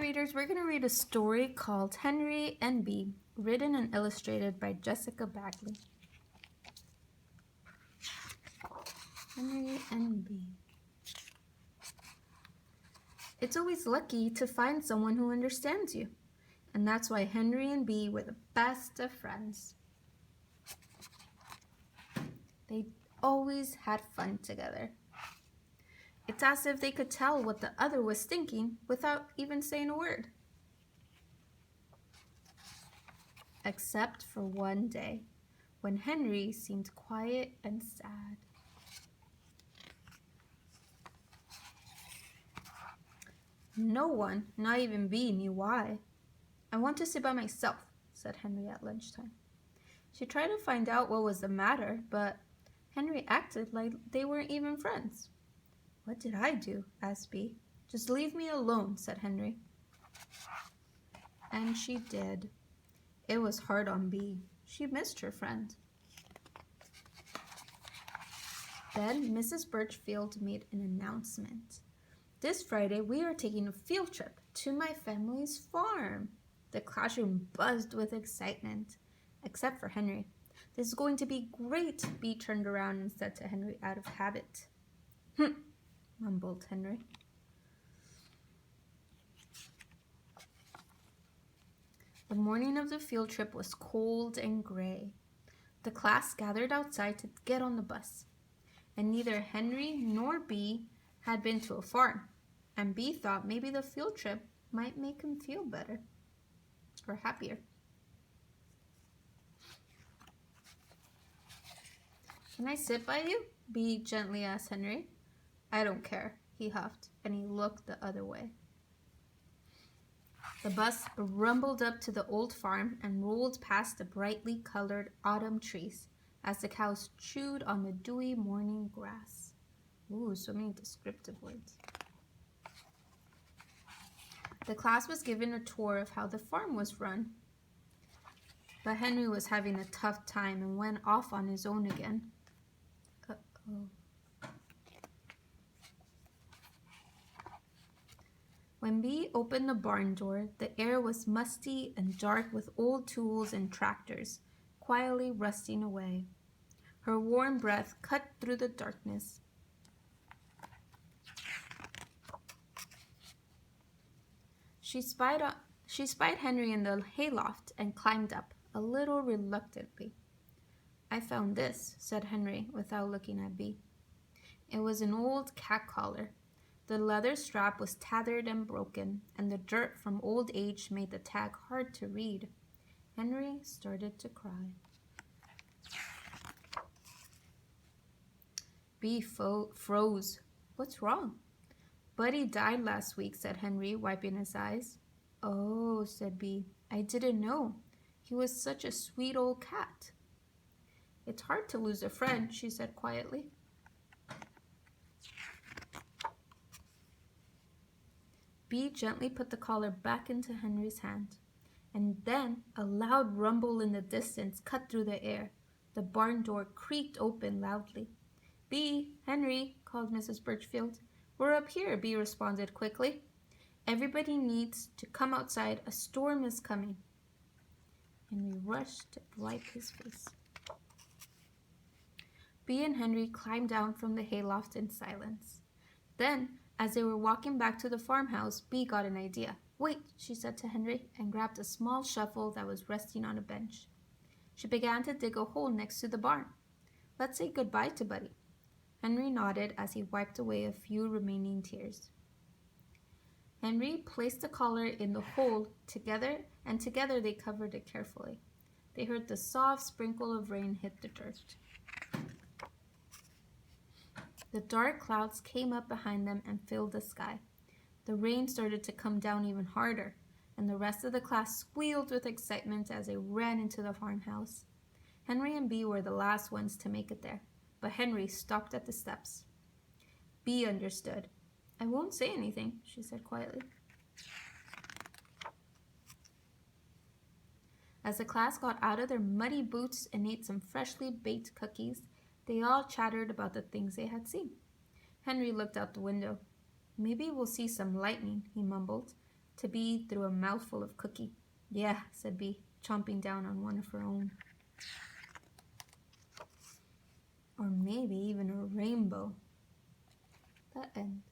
readers, we're going to read a story called Henry and Bee, written and illustrated by Jessica Bagley. Henry and Bee. It's always lucky to find someone who understands you, and that's why Henry and Bee were the best of friends. They always had fun together. It's as if they could tell what the other was thinking without even saying a word. Except for one day, when Henry seemed quiet and sad. No one, not even Bee, knew why. "I want to sit by myself," said Henry at lunchtime. She tried to find out what was the matter, but Henry acted like they weren't even friends. "What did I do?" asked Bee. "Just leave me alone," said Henry. And she did. It was hard on Bee. She missed her friend. Then Mrs. Birchfield made an announcement. "This Friday we are taking a field trip to my family's farm." The classroom buzzed with excitement, except for Henry. "This is going to be great," Bee turned around and said to Henry out of habit. Mumbled Henry. The morning of the field trip was cold and gray. The class gathered outside to get on the bus, and neither Henry nor Bee had been to a farm, and Bee thought maybe the field trip might make him feel better or happier. "Can I sit by you?" Bee gently asked Henry. "I don't care," he huffed, and he looked the other way. The bus rumbled up to the old farm and rolled past the brightly colored autumn trees as the cows chewed on the dewy morning grass. Ooh, so many descriptive words. The class was given a tour of how the farm was run. But Henry was having a tough time and went off on his own again. Uh-oh. When Bee opened the barn door, the air was musty and dark with old tools and tractors, quietly rusting away. Her warm breath cut through the darkness. She spied Henry in the hayloft and climbed up, a little reluctantly. "I found this," said Henry without looking at Bee. It was an old cat collar. The leather strap was tattered and broken, and the dirt from old age made the tag hard to read. Henry started to cry. Bee froze. "What's wrong?" "Buddy died last week," said Henry, wiping his eyes. "Oh," said Bee. "I didn't know. He was such a sweet old cat." "It's hard to lose a friend," she said quietly. Bee gently put the collar back into Henry's hand, and then a loud rumble in the distance cut through the air. The barn door creaked open loudly. "Bee, Henry," called Mrs. Birchfield. "We're up here," Bee responded quickly. "Everybody needs to come outside. A storm is coming." Henry rushed to wipe his face. Bee and Henry climbed down from the hayloft in silence. Then, as they were walking back to the farmhouse, Bee got an idea. "Wait," she said to Henry, and grabbed a small shovel that was resting on a bench. She began to dig a hole next to the barn. "Let's say goodbye to Buddy." Henry nodded as he wiped away a few remaining tears. Henry placed the collar in the hole together they covered it carefully. They heard the soft sprinkle of rain hit the dirt. The dark clouds came up behind them and filled the sky. The rain started to come down even harder, and the rest of the class squealed with excitement as they ran into the farmhouse. Henry and Bee were the last ones to make it there, but Henry stopped at the steps. Bee understood. "I won't say anything," she said quietly. As the class got out of their muddy boots and ate some freshly baked cookies, they all chattered about the things they had seen. Henry looked out the window. "Maybe we'll see some lightning," he mumbled. to Bee through a mouthful of cookie. Yeah, said Bee, chomping down on one of her own. Or maybe even a rainbow. That ends.